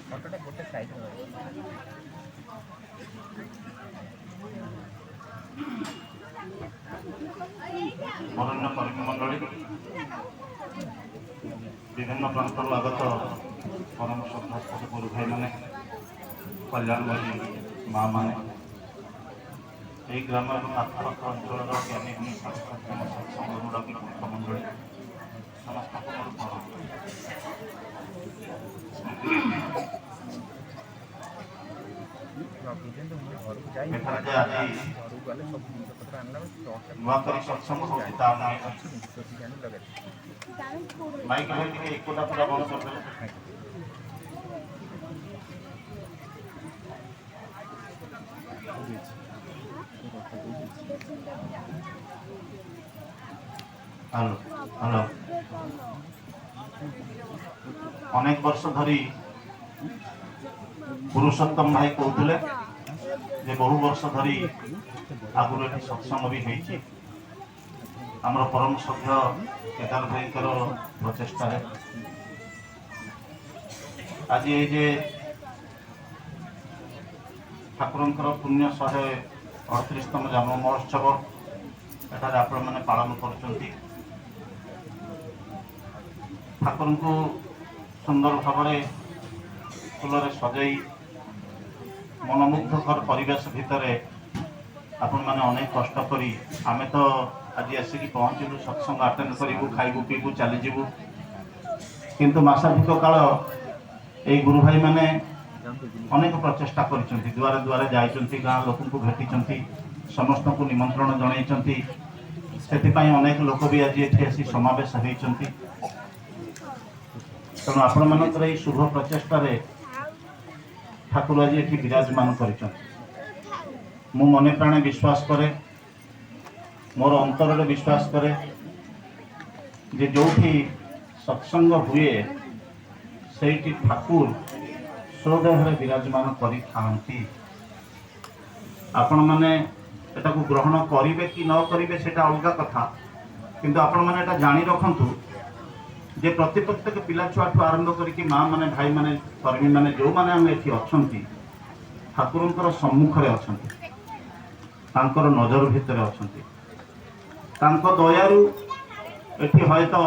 ফটোটা গোটে সাইড বরেণ্য কর্মীমণ্ডলী বিভিন্ন প্রান্তর আগত পরম শ্রদ্ধাস্পদ গুরু ভাই মানে কল্যাণবাহী মা মানে এই গ্রাম এবং আଖପାଖ ଅଞ୍ଚଳର ଜ୍ଞାନୀ ଗୁଣୀ ସାଂସ୍କୃତିକ ସତ୍ସଙ୍ଗଗୁଡ଼ାକ ମୁଖ୍ୟମଣ୍ଡଳୀ ସମସ୍ତଙ୍କୁ ମୋର ପ୍ରଣାମ। ଏଠାରେ ଆଜି ନୂଆକରି ସତ୍ସଙ୍ଗ ହେଉଛି ତା ମାଇକ୍ ଭାଇ ଟିକେ ଏକଟା ପୁରା ବନ୍ଦ କରିଦେଲେ। হ্যালো হ্যালো অনেক বর্ষ ধরি পুরুষোত্তম ভাই কହୁଥିଲେ যে বহু বর্ষ ধরি আগুন এটি সৎসঙ্গ ବି ହେଇଛି ଆମର ପରମ ସଭ୍ୟ କେଦାର ଭାଇଙ୍କର ପ୍ରଚେଷ୍ଟାରେ ଆଜି ଏଇ ଯେ ଠାକୁରଙ୍କର ପୁଣ୍ୟ 138ତମ ଜନ୍ମ ମହୋତ୍ସବ ଏଠାରେ ଆପଣମାନେ ପାଳନ କରୁଛନ୍ତି। ଠାକୁରଙ୍କୁ ସୁନ୍ଦର ଭାବରେ ଫୁଲରେ ସଜାଇ ମନମୁଗ୍ଧକର ପରିବେଶ ଭିତରେ ଆପଣମାନେ ଅନେକ କଷ୍ଟ କରି ଆମେ ତ ଆଜି ଆସିକି ପହଞ୍ଚିଲୁ ସତ୍ସଙ୍ଗ ଆଟେଣ୍ଡ କରିବୁ ଖାଇବୁ ପିଇବୁ ଚାଲିଯିବୁ କିନ୍ତୁ ମାସାଧିକ କାଳ ଏଇ ଗୁରୁ ଭାଇମାନେ ଅନେକ ପ୍ରଚେଷ୍ଟା କରିଛନ୍ତି ଦୁଆରେ ଦୁଆରେ ଯାଇଛନ୍ତି ଗାଁ ଲୋକଙ୍କୁ ଭେଟିଛନ୍ତି ସମସ୍ତଙ୍କୁ ନିମନ୍ତ୍ରଣ ଜଣାଇଛନ୍ତି ସେଥିପାଇଁ ଅନେକ ଲୋକ ବି ଆଜି ଏଠି ଆସି ସମାବେଶ ହୋଇଛନ୍ତି। ତେଣୁ ଆପଣମାନଙ୍କର ଏହି ଶୁଭ ପ୍ରଚେଷ୍ଟାରେ ଠାକୁର ଆଜି ଏଠି ବିରାଜମାନ କରିଛନ୍ତି। ମୁଁ ମନେ ପ୍ରାଣେ ବିଶ୍ୱାସ କରେ ମୋର ଅନ୍ତରରେ ବିଶ୍ୱାସ କରେ ଯେ ଯେଉଁଠି ସତ୍ସଙ୍ଗ ହୁଏ ସେଇଠି ଠାକୁର ସ୍ୱଦେହରେ ବିରାଜମାନ କରିଥାନ୍ତି। ଆପଣମାନେ ଏଟାକୁ ଗ୍ରହଣ କରିବେ କି ନ କରିବେ ସେଟା ଅଲଗା କଥା କିନ୍ତୁ ଆପଣମାନେ ଏଟା ଜାଣି ରଖନ୍ତୁ ଯେ ପ୍ରତ୍ୟେକ ପିଲା ଛୁଆଠୁ ଆରମ୍ଭ କରିକି ମା ମାନେ ଭାଇ ମାନେ କର୍ମୀ ମାନେ ଯେଉଁମାନେ ଆମେ ଏଠି ଅଛନ୍ତି ଠାକୁରଙ୍କର ସମ୍ମୁଖରେ ଅଛନ୍ତି ତାଙ୍କର ନଜର ଭିତରେ ଅଛନ୍ତି ତାଙ୍କ ଦୟାରୁ ଏଠି ହয়তো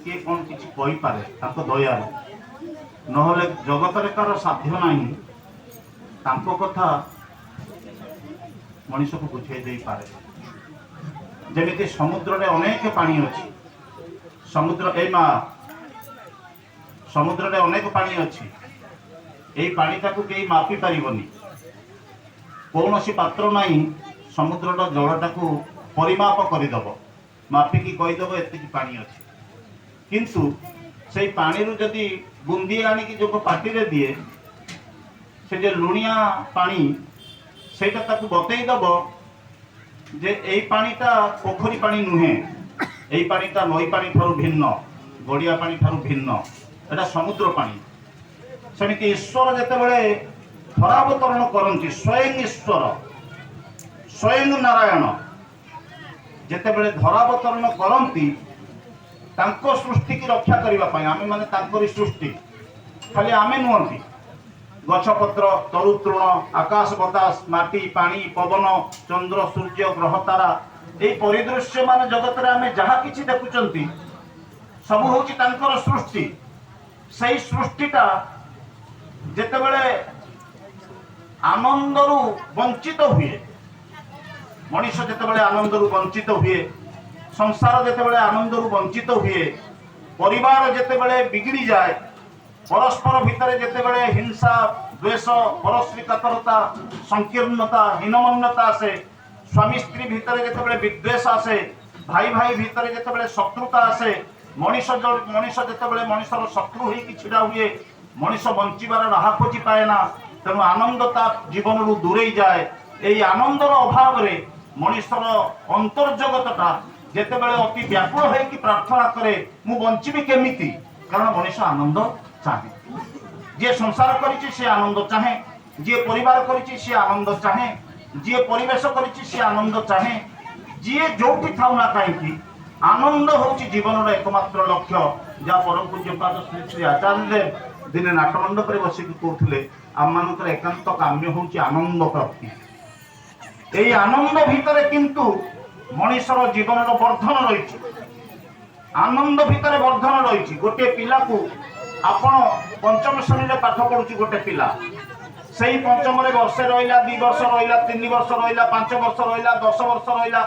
କିଏ କ'ଣ କିଛି କହିପାରେ ତାଙ୍କ ଦୟାରୁ ନହେଲେ ଜଗତରେ କାହାର ସାଧ୍ୟ ନାହିଁ ତାଙ୍କ କଥା ମଣିଷକୁ ବୁଝାଇ ଦେଇପାରେ। ଯେମିତି ସମୁଦ୍ରରେ ଅନେକ ପାଣି ଅଛି ସମୁଦ୍ର ଏ ମା ସମୁଦ୍ରରେ ଅନେକ ପାଣି ଅଛି এই ପାଣିଟାକୁ କେହି ମାପି ପାରିବନି କୌଣସି ପାତ୍ର ନାହିଁ ସମୁଦ୍ରର ଜଳଟାକୁ ପରିମାପ କରିଦେବ ମାପିକି କହିଦେବ ଏତିକି ପାଣି ଅଛି କିନ୍ତୁ ସେଇ ପାଣିରୁ ଯଦି ବୁନ୍ଦିଏ ଆଣିକି ଯୋଗ ପାଟିରେ ଦିଏ ସେ ଯେ ଲୁଣିଆ ପାଣି ସେଇଟା ତାକୁ ବତେଇ ଦେବ ଯେ ଏଇ ପାଣିଟା ପୋଖରୀ ପାଣି ନୁହେଁ এই পানিটা নই পানি ঠাରୁ ভিন্ন গড়িয়া পানি ঠাରୁ ভিন্ন এটা সমুদ্র পানি। সেমিতি ঈশ্বর যেତେବେଳେ ধরাবতରଣ କରନ୍ତି ସ୍ୱୟଂ ଈଶ୍ୱର ସ୍ୱୟଂ ନାରାୟଣ ଯେତେବେଳେ ଧରାବତରଣ କରନ୍ତି ତାଙ୍କ ସୃଷ୍ଟିକି ରକ୍ଷା କରିବା ପାଇଁ ଆମେ ମାନେ ତାଙ୍କରି ସୃଷ୍ଟି ଖାଲି ଆମେ ନୁହନ୍ତି ଗଛପତ୍ର ତରୁତୃଣ ଆକାଶ ବତାସ ମାଟି ପାଣି ପବନ ଚନ୍ଦ୍ର ସୂର୍ଯ୍ୟ ଗ୍ରହ ତାରା এই ପରିଦୃଶ୍ୟ ମାନେ ଜଗତରେ ଆମେ ଯାହା କିଛି ଦେଖୁଛନ୍ତି ସବୁ ହେଉଛି ତାଙ୍କର ସୃଷ୍ଟି। ସେଇ ସୃଷ୍ଟିଟା ଯେତେବେଳେ ଆନନ୍ଦରୁ ବଞ୍ଚିତ ହୁଏ ମଣିଷ ଯେତେବେଳେ ଆନନ୍ଦରୁ ବଞ୍ଚିତ ହୁଏ ସଂସାର ଯେତେବେଳେ ଆନନ୍ଦରୁ ବଞ୍ଚିତ ହୁଏ ପରିବାର ଯେତେବେଳେ ବିଗିଡ଼ି ଯାଏ ପରସ୍ପର ଭିତରେ ଯେତେବେଳେ ହିଂସା ଦ୍ୱେଷ ପରଶ୍ରୀ କାତରତା ସଂକୀର୍ଣ୍ଣତା ହୀନମନ୍ୟତା ଆସେ स्वामी स्त्री भितर जितेबाला विद्वेष आसे भाई भाई भितर जितेबाला शत्रुता आसे मनीष जितेबाला मनीषर शत्रु होई छिड़ा हुए मनीष बंचिबार राह खोजी पाए ना तेणु आनंदता जीवन रु दूरे जाए। यही आनंदर अभाव रे मनीषर अंतर्जगतटा ଯେତେବେଳେ ଅତି ବ୍ୟାକୁଳ ହେଇକି ପ୍ରାର୍ଥନା କରେ ମୁଁ ବଞ୍ଚିବି କେମିତି, କାରଣ ମଣିଷ ଆନନ୍ଦ ଚାହେଁ। ଯିଏ ସଂସାର କରିଛି ସେ ଆନନ୍ଦ ଚାହେଁ, ଯିଏ ପରିବାର କରିଛି ସେ ଆନନ୍ଦ ଚାହେଁ, ଯିଏ ପରିବେଶ କରିଛି ସେ ଆନନ୍ଦ ଚାହେଁ। ଯିଏ ଯୋଉଠି ଥାଉ ନା କାହିଁକି ଆନନ୍ଦ ହଉଛି ଜୀବନର ଏକମାତ୍ର ଲକ୍ଷ୍ୟ। ଯାହା ପରମ ପୂଜ୍ୟପାଦ ଶ୍ରୀ ଶ୍ରୀ ଆଚାର୍ଯ୍ୟ ଦିନେ ନାଟମଣ୍ଡପରେ ବସିକି କହୁଥିଲେ, ଆମମାନଙ୍କର ଏକାନ୍ତ କାମ୍ୟ ହଉଛି ଆନନ୍ଦ ପ୍ରାପ୍ତି। এই আনন্দ ভিতরে কিন্তু মଣିষର ଜୀବନର ବର୍ଦ୍ଧନ ରହିଛି। ଆନନ୍ଦ ଭିତରେ ବର୍ଦ୍ଧନ ରହିଛି। ଗୋଟିଏ ପିଲାକୁ ଆପଣ ପଞ୍ଚମ ଶ୍ରେଣୀରେ ପାଠ ପଢୁଛି ଗୋଟେ ପିଲା, ସେଇ ପଞ୍ଚମରେ ବର୍ଷେ ରହିଲା, 2 ବର୍ଷ ରହିଲା, 3 ବର୍ଷ ରହିଲା, 5 ବର୍ଷ ରହିଲା, 10 ବର୍ଷ ରହିଲା,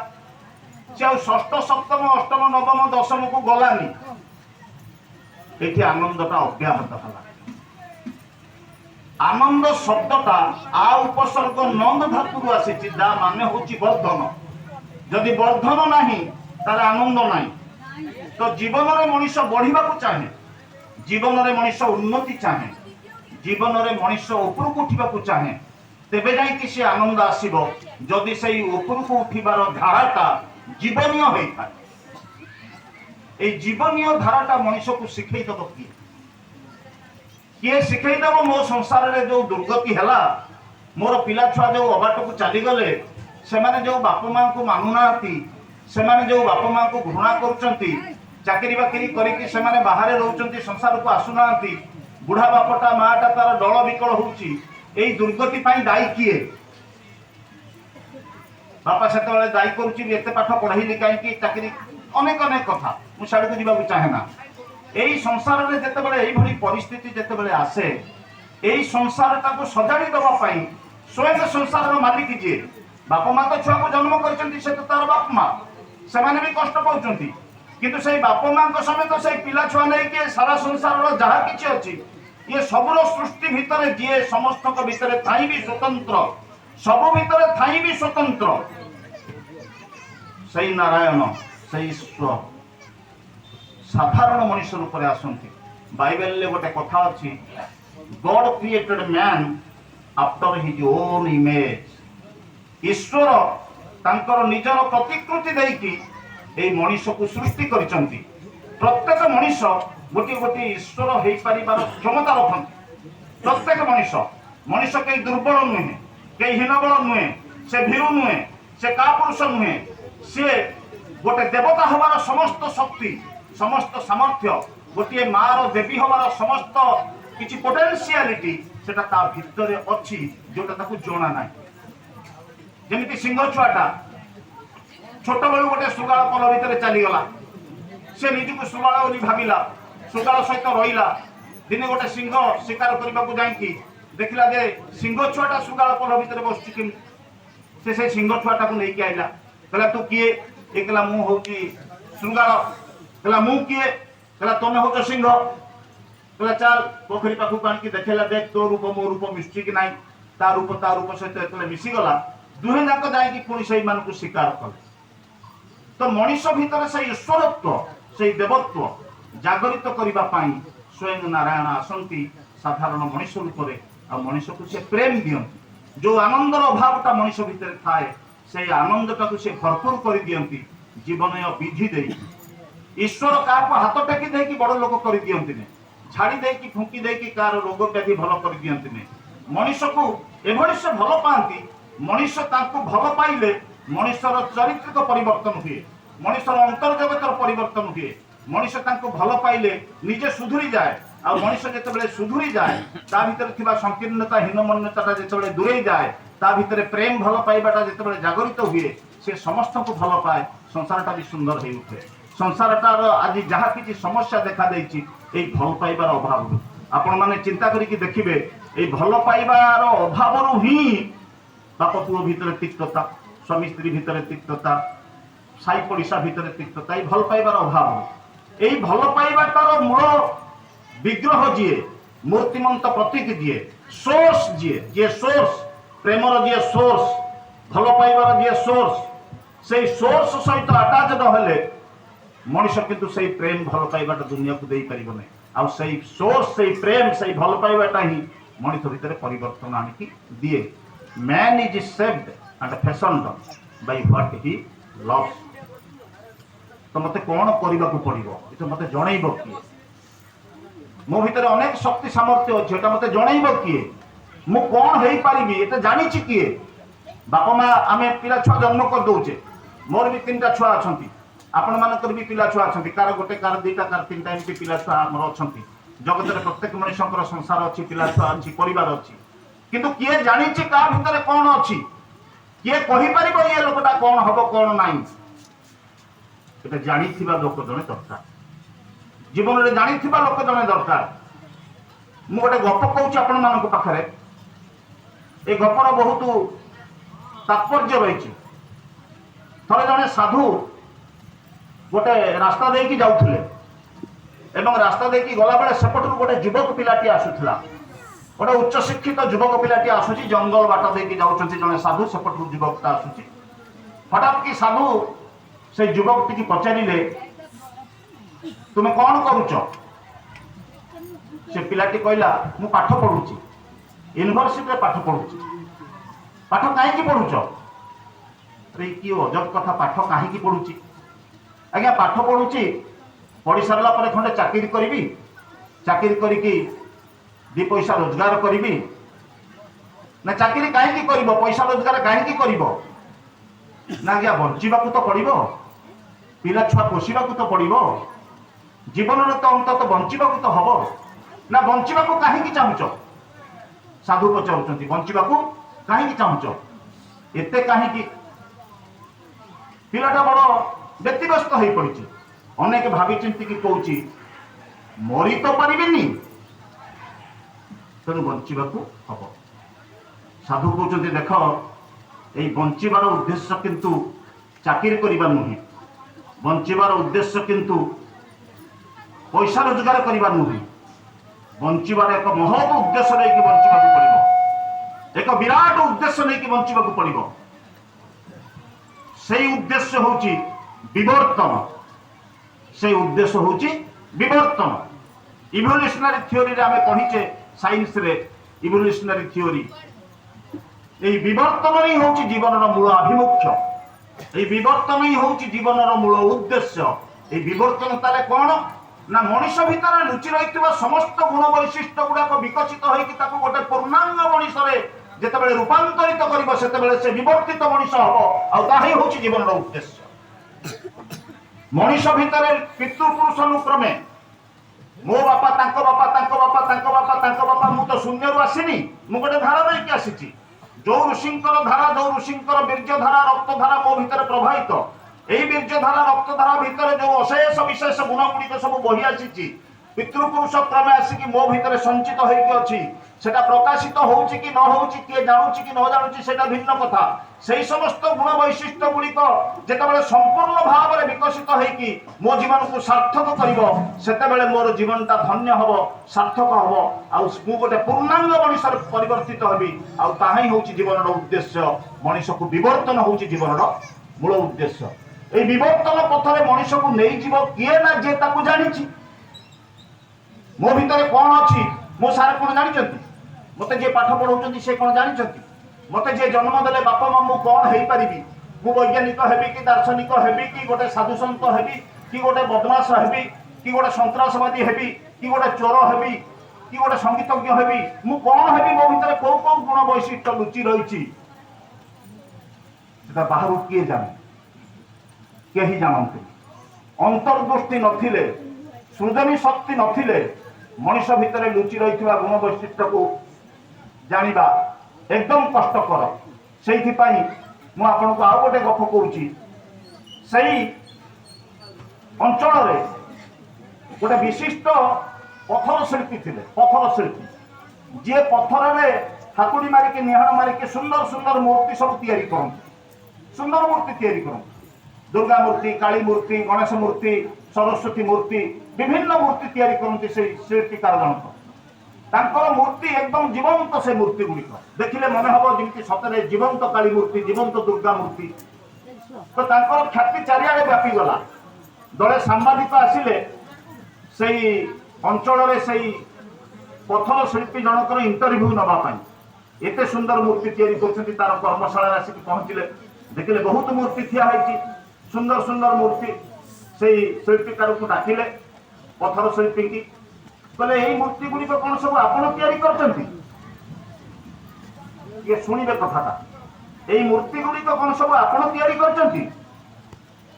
ସେ ଆଉ ଷଷ୍ଠ ସପ୍ତମ ଅଷ୍ଟମ ନବମ ଦଶମକୁ ଗଲାନି। ଏଠି ଆନନ୍ଦଟା ଅବ୍ୟାହତ ହେଲା। ଆନନ୍ଦ ଶବ୍ଦଟା ଆ ଉପସର୍ଗ ନନ୍ଦ ଧାତୁରୁ ଆସିଛି, ଯାହା ମାନେ ହଉଛି ବର୍ଦ୍ଧନ। ଯଦି ବର୍ଦ୍ଧନ ନାହିଁ ତାହେଲେ ଆନନ୍ଦ ନାହିଁ। ତ ଜୀବନରେ ମଣିଷ ବଢିବାକୁ ଚାହେଁ, ଜୀବନରେ ମଣିଷ ଉନ୍ନତି ଚାହେଁ, ଜୀବନରେ ମଣିଷ ଉପରକୁ ଉଠିବାକୁ ଚାହେଁ। ତେବେ ଯାଇକି ସେ ଆନନ୍ଦ ଆସିବ, ଯଦି ସେଇ ଉପରକୁ ଉଠିବାର ଧାରାଟା ଜୀବନୀୟ ହେଇଥାଏ। এই ଜୀବନୀୟ ଧାରାଟା ମଣିଷକୁ ଶିଖେଇ ଦବ କିଏ? କିଏ ଶିଖେଇ ଦବ? ମୋ ସଂସାରରେ ଯୋଉ ଦୁର୍ଗତି ହେଲା, ମୋର ପିଲା ଛୁଆ ଯୋଉ ଅବାଟକୁ ଚାଲିଗଲେ, ସେମାନେ ଯୋଉ ବାପା ମାଙ୍କୁ ମାନୁନାହାନ୍ତି, ସେମାନେ ଯୋଉ ବାପା ମାଙ୍କୁ ଘୃଣା କରୁଛନ୍ତି, ଚାକିରି ବାକିରି କରିକି ସେମାନେ ବାହାରେ ରହୁଛନ୍ତି, ସଂସାରକୁ ଆସୁନାହାନ୍ତି, ବୁଢା ବାପଟା ମାଟା ତାର ଡଳ ବିକଳ ହଉଛି, ଏଇ ଦୁର୍ଗତି ପାଇଁ ଦାୟୀ କିଏ? ବାପା ସେତେବେଳେ ଦାୟୀ କରୁଛି ଏତେ ପାଠ ପଢେଇଲି କାହିଁକି, ଚାକିରି, ଅନେକ ଅନେକ କଥା, ମୁଁ ସିଆଡକୁ ଯିବାକୁ ଚାହେଁ ନା। এই ସଂସାରରେ ଯେତେବେଳେ ଏଇଭଳି ପରିସ୍ଥିତି ଯେତେବେଳେ ଆସେ, এই ସଂସାରଟାକୁ ସଜାଡି ଦେବା ପାଇଁ ସ୍ୱୟଂ ସଂସାରର ମାଲିକ ଯିଏ, ବାପା ମା ତ ଛୁଆକୁ ଜନ୍ମ କରିଛନ୍ତି, ସେ ତ ତାର ବାପା ମା, ସେମାନେ ବି କଷ୍ଟ ପାଉଛନ୍ତି। କିନ୍ତୁ ସେଇ ବାପା ମାଙ୍କ ସମେତ ସେଇ ପିଲା ଛୁଆ ନେଇକି ସାରା ସଂସାରର ଯାହା କିଛି ଅଛି, ଇଏ ସବୁର ସୃଷ୍ଟି ଭିତରେ ଯିଏ ସମସ୍ତଙ୍କ ଭିତରେ ଥାଇ ବି ସ୍ୱତନ୍ତ୍ର, ସବୁ ଭିତରେ ଥାଇ ବି ସ୍ୱତନ୍ତ୍ର, ସେଇ ନାରାୟଣ, ସେଇ ଈଶ୍ୱର ସାଧାରଣ ମଣିଷ ରୂପରେ ଆସନ୍ତି। ବାଇବେଲରେ ଗୋଟେ କଥା ଅଛି, God created man after his own image. ଈଶ୍ୱର ତାଙ୍କର ନିଜର ପ୍ରତିକୃତି ଦେଇକି ଏଇ ମଣିଷକୁ ସୃଷ୍ଟି କରିଛନ୍ତି। ପ୍ରତ୍ୟେକ ମଣିଷ ଗୋଟିଏ ଗୋଟିଏ ଈଶ୍ୱର ହେଇପାରିବାର କ୍ଷମତା ରଖନ୍ତି। ପ୍ରତ୍ୟେକ ମଣିଷ, ମଣିଷ କେହି ଦୁର୍ବଳ ନୁହେଁ, କେହି ହୀନବଳ ନୁହେଁ, ସେ ଭୀରୁ ନୁହେଁ, ସେ କାପୁରୁଷ ନୁହେଁ, ସିଏ ଗୋଟେ ଦେବତା ହବାର ସମସ୍ତ ଶକ୍ତି, ସମସ୍ତ ସାମର୍ଥ୍ୟ, ଗୋଟିଏ ମାର ଦେବୀ ହବାର ସମସ୍ତ କିଛି ପୋଟେନ୍ସିଆଲିଟି ସେଟା ତା ଭିତରେ ଅଛି, ଯୋଉଟା ତାକୁ ଜଣା ନାହିଁ। ଯେମିତି ସିଂହ ଛୁଆଟା ଛୋଟବେଳୁ ଗୋଟେ ଶୃଗାଳ ପଲ ଭିତରେ ଚାଲିଗଲା, ସେ ନିଜକୁ ଶୃଗାଳ ବୋଲି ଭାବିଲା, ଶୃଗାଳ ସହିତ ରହିଲା। ଦିନେ ଗୋଟେ ସିଂହ ଶିକାର କରିବାକୁ ଯାଇକି ଦେଖିଲା ଯେ ସିଂହ ଛୁଆଟା ଶୃଗାଳ ପଲ ଭିତରେ ବସୁଛି, କେମିତି? ସେ ସେଇ ସିଂହ ଛୁଆଟାକୁ ନେଇକି ଆଇଲା, କହିଲା ତୁ କିଏ? ଏ କହିଲା ମୁଁ ହଉଛି ଶୃଗାଳ। କହିଲା ମୁଁ କିଏ? କହିଲା ତମେ ହଉଛ ସିଂହ। କହିଲା ଚାଲ ପୋଖରୀ ପାଖକୁ ଆଣିକି ଦେଖେଇଲା, ଦେଖ ତୋ ରୂପ ମୋ ରୂପ ମିଶୁଛି କି ନାହିଁ। ତା ରୂପ ସହିତ ଯେତେବେଳେ ମିଶିଗଲା, ଦୁହେଁ ଯାକ ଯାଇକି ପୁଣି ସେଇମାନଙ୍କୁ ଶିକାର କଲେ। ତ ମଣିଷ ଭିତରେ ସେଇ ଈଶ୍ୱରତ୍ଵ, ସେଇ ଦେବତ୍ଵ ଜାଗରିତ କରିବା ପାଇଁ ସ୍ୱୟଂ ନାରାୟଣ ଆସନ୍ତି ସାଧାରଣ ମଣିଷ ରୂପରେ, ଆଉ ମଣିଷକୁ ସେ ପ୍ରେମ ଦିଅନ୍ତି। ଯୋଉ ଆନନ୍ଦର ଅଭାବଟା ମଣିଷ ଭିତରେ ଥାଏ, ସେଇ ଆନନ୍ଦଟାକୁ ସେ ଭରପୁର କରିଦିଅନ୍ତି ଜୀବନୀୟ ବିଧି ଦେଇକି। ଈଶ୍ୱର କାହାକୁ ହାତ ଟେକି ଦେଇକି ବଡ ଲୋକ କରିଦିଅନ୍ତିନି, ଝାଡି ଦେଇକି ଫୁଙ୍କି ଦେଇକି କାହାର ରୋଗ ବ୍ୟାଧି ଭଲ କରିଦିଅନ୍ତିନି। ମଣିଷକୁ ଏଭଳି ସେ ଭଲ ପାଆନ୍ତି, ମଣିଷ ତାଙ୍କୁ ଭଲ ପାଇଲେ ମଣିଷର ଚରିତ୍ରିକ ପରିବର୍ତ୍ତନ ହୁଏ, ମଣିଷର ଅନ୍ତର୍ଜଗତର ପରିବର୍ତ୍ତନ ହୁଏ। ମଣିଷ ତାଙ୍କୁ ଭଲ ପାଇଲେ ନିଜେ ସୁଧୁରି ଯାଏ, ଆଉ ମଣିଷ ଯେତେବେଳେ ସୁଧୁରି ଯାଏ, ତା ଭିତରେ ଥିବା ସଂକୀର୍ଣ୍ଣତା ହୀନମନ୍ୟତାଟା ଯେତେବେଳେ ଦୂରେଇ ଯାଏ, ତା ଭିତରେ ପ୍ରେମ ଭଲ ପାଇବାଟା ଯେତେବେଳେ ଜାଗରିତ ହୁଏ, ସେ ସମସ୍ତଙ୍କୁ ଭଲ ପାଏ, ସଂସାରଟା ବି ସୁନ୍ଦର ହେଇ ଉଠେ। ସଂସାରଟାର ଆଜି ଯାହା କିଛି ସମସ୍ୟା ଦେଖା ଦେଇଛି ଏଇ ଭଲ ପାଇବାର ଅଭାବରୁ। ଆପଣମାନେ ଚିନ୍ତା କରିକି ଦେଖିବେ, ଏଇ ଭଲ ପାଇବାର ଅଭାବରୁ ହିଁ ବାପ ପୁଅ ଭିତରେ ତିକ୍ତତା, ସ୍ୱାମୀ ସ୍ତ୍ରୀ ଭିତରେ ତିକ୍ତତା, ସାଇ ପଡ଼ିଶା ଭିତରେ ତିକ୍ତତା, ଏଇ ଭଲ ପାଇବାର ଅଭାବରୁ। ଏଇ ଭଲ ପାଇବାଟାର ମୂଳ ବିଗ୍ରହ ଯିଏ, ମୂର୍ତ୍ତିମନ୍ତ ପ୍ରତୀକ ଯିଏ, ସୋର୍ସ ଯିଏ ସୋର୍ସ, ପ୍ରେମର ଯିଏ ସୋର୍ସ, ଭଲ ପାଇବାର ଯିଏ ସୋର୍ସ, ସେଇ ସୋର୍ସ ସହିତ ଆଟାଚଡ ହେଲେ ମଣିଷ କିନ୍ତୁ ସେଇ ପ୍ରେମ ଭଲ ପାଇବାଟା ଦୁନିଆକୁ ଦେଇପାରିବ ନାହିଁ। ଆଉ ସେଇ ସୋର୍ସ, ସେଇ ପ୍ରେମ, ସେଇ ଭଲ ପାଇବାଟା ହିଁ ମଣିଷ ଭିତରେ ପରିବର୍ତ୍ତନ ଆଣିକି ଦିଏ। Man is saved and fashioned by what he loves. तो मते कौन करने को पड़ो ये मते जनइब किए मो भितर अनेक शक्ति सामर्थ्य अच्छे एटा मते जनइब किए मु कौन हो पारि ये जानी किए बापा माँ आम पिला छुआ जन्म कर दौचे मोर भी 3टा छुआ अच्छा आपण मानकर भी पिला छुआ अच्छा कार गोटे कार 2टा कार 3टा एमती पिला छुआ आमर अच्छा जगत में प्रत्येक मनुष्य संसार अच्छी पिला छुआ अच्छी परिवार अच्छी किंतु किए जानी क्या भितर कौन अच्छी किए कहीपर ये लोकटा कौन हम कौन ना ये जानी लोक जड़े दरकार जीवन में जानी लोक जड़े दरकार मु गोटे गप कहूँ आपण मान पाखे ये गपर बहुत तात्पर्य रही थे जड़े साधु गोटे रास्ता देकी जाऊले एवं रास्ता देकी गला बेले सेपटू गोटे युवक पिलाटी आसूला गोटे उच्च शिक्षित युवक पिलाटी आसूची जंगल बाट देकी जाऊँच जड़े साधु सेपटू युवकटा आसूची हठात कि साधु से युवक टी पचारे तुम्हें कौन करुच से पिलाटी कहला मु पाठ पढ़ुची यूनिवर्सिटी पाठ पढ़ुची पाठ कहीं पढ़ुच अरे कि अजब कथा पाठ कहीं पढ़ुची आज्ञा पाठ पढ़ुची पढ़ी सारा पर खंडे चाकरी करी चाकरी करी 2 पैसा रोजगार करी ना चाकरी कहीं कर पैसा रोजगार कहीं कर ना आज्ञा बंचा तो पड़ो पिला छुआ पोषा तो पड़ो जीवन में तो अंत बंचा तो हम ना बंचा कहीं चाहूच साधु पचार बंचा कहीं चाहूच एते कहीं पिलाटा बड़ व्यतिव्यस्त हो पड़ी अनेक भावी चिंती कौची मरी तो पारे तेणु बंचा हम साधु कहते देख ये बंचार उद्देश्य किंतु चाकरी करवा नुहे बंचार उद्देश्य किंतु पैसा रोजगार करवा नुहे बंचार एक महत उद्देश्य नहीं बंचा पड़ो एक विराट उद्देश्य नहीं बंचा पड़ो से उद्देश्य होची विवर्तन से उद्देश्य होची विवर्तन इवोल्यूशनरी थ्योरी रे आमे पढ़ीचे साइंस रे इवोल्यूशनरी थ्योरी এই বিবর্তনই হচ্ছে জীবনের মূল আভিমুখ্য এই বিবর্তনই হচ্ছে জীবনের মূল উদ্দেশ্য এই বিবর্তন তাহলে কোন না মনুষ্য ভিতরে লুচি রহিଥିବା সমস্ত গুণ বৈশিষ্ট্য গুড়াক বিকশিত হইকি তাকে গোটে পূর্ণাঙ্গ মনুষ্যরে যেতবেলে রূপান্তরিত করিব সেতবেলে সে বিবর্তিত মনুষ্য হব আর তাহাই হচ্ছে জীবনের উদ্দেশ্য মনুষ্য ভিতরে পিতৃপুরুষ অনুক্রমে মো বাপা তাঙ্ক বাপা তাঙ্ক বাপা তাঙ্ক বাপা তাঙ্ক বাপা মু তো শূন্যরু আসিনি মু গোটে ধারা নেইকি আসিছি जो ऋषिंकर धारा जो ऋषिंकर बीर्य धारा रक्त धारा मो भीतर प्रवाहित यही बीर्य धारा रक्त धारा भीतर जो अशेष विशेष गुण गुड़िक सब बही आसी पितृपुरुष क्रमे आसिक मो भीतर संचित होती सेटा प्रकाशित होउची कि न होउची किए जानूची कि न जानूची सेटा भिन्न कथा सेही समस्त गुण वैशिष्ट्य गुड़िक जेतेबेले संपूर्ण भाव में विकसित होइकी मो जीवन को सार्थक करिवो सेतेबेले मोर जीवनटा धन्य हबो सार्थक हबो आ मु गोटे पूर्णांग मनुष्य परिवर्तित हेबी आ ताहाई होउची जीवनर उद्देश्य मनुष्य को विवर्तन होउची जीवनर मूल उद्देश्य ए विवर्तन पथरे मनुष्य को नहीं जीव किए ना जे ताकू जानिछि मो भीतर कौन अच्छी मो सार कौन जानी मत जे पाठ पढ़ाऊँ से कौन जानी मत जे जन्म देले बापा माँ मु कौन हो पारि मु वैज्ञानिक हेबी कि दार्शनिक हेबी कि गोटे साधु सन्त हेबी कि गोटे बदमाश हेबी कि गोटे सन्त्रासवादी हेबी कि गोटे चोर हेबी कि गोटे संगीतज्ञ हेबी मु कौन हेबी मो भीतर कौ कौ गुण वैशिष्ट्य लुचि रही बाहर किए जाने कहीं जानते अंतर्दृष्टि नथिले सृजनी शक्ति नथिले मनुष्य भितर लुचि रही गुण वैशिष्ट्य को जानिबा एकदम कष्टकर से आपन को आउ गोटे गप कहूँ से अंचल गोटे विशिष्ट पथर शिल्पी थे पथर शिल्पी जी पथर में हाकुड़ी मारिक निहाण मारिक सुंदर सुंदर मूर्ति सब तैयारी करते सुंदर मूर्ति तैयारी करते दुर्गा मूर्ति काली मूर्ति गणेश मूर्ति सरस्वती मूर्ति विभिन्न मूर्ति तैयारी करते से शिल्पीकार जनक तांकर मूर्ति एकदम जीवंत से मूर्ति गुड़िक देखिले मन हम जमी सतरे जीवंत काली मूर्ति जीवंत दुर्गा मूर्ति तो तांकर ख्याति चारिआडे व्यापी गला दले सांबादिक आसिले से अंचल से पथर शिल्पी जनकर इंटरव्यू नवापाई एते सुंदर मूर्ति तैयारी करछन्ती तार कर्मशाला आसिक पहुँचले देखिले बहुत मूर्ति थिया है सुंदर सुंदर मूर्ति সেই শিল্পীকারକୁ ଡାକିଲେ ପଥର ଶିଳ୍ପୀକି କହିଲେ ଏଇ ମୂର୍ତ୍ତି ଗୁଡ଼ିକ କଣ ସବୁ ଆପଣ ତିଆରି କରିଛନ୍ତି? କିଏ ଶୁଣିବେ କଥାଟା, ଏଇ ମୂର୍ତ୍ତି ଗୁଡ଼ିକ କଣ ସବୁ ଆପଣ ତିଆରି କରିଛନ୍ତି?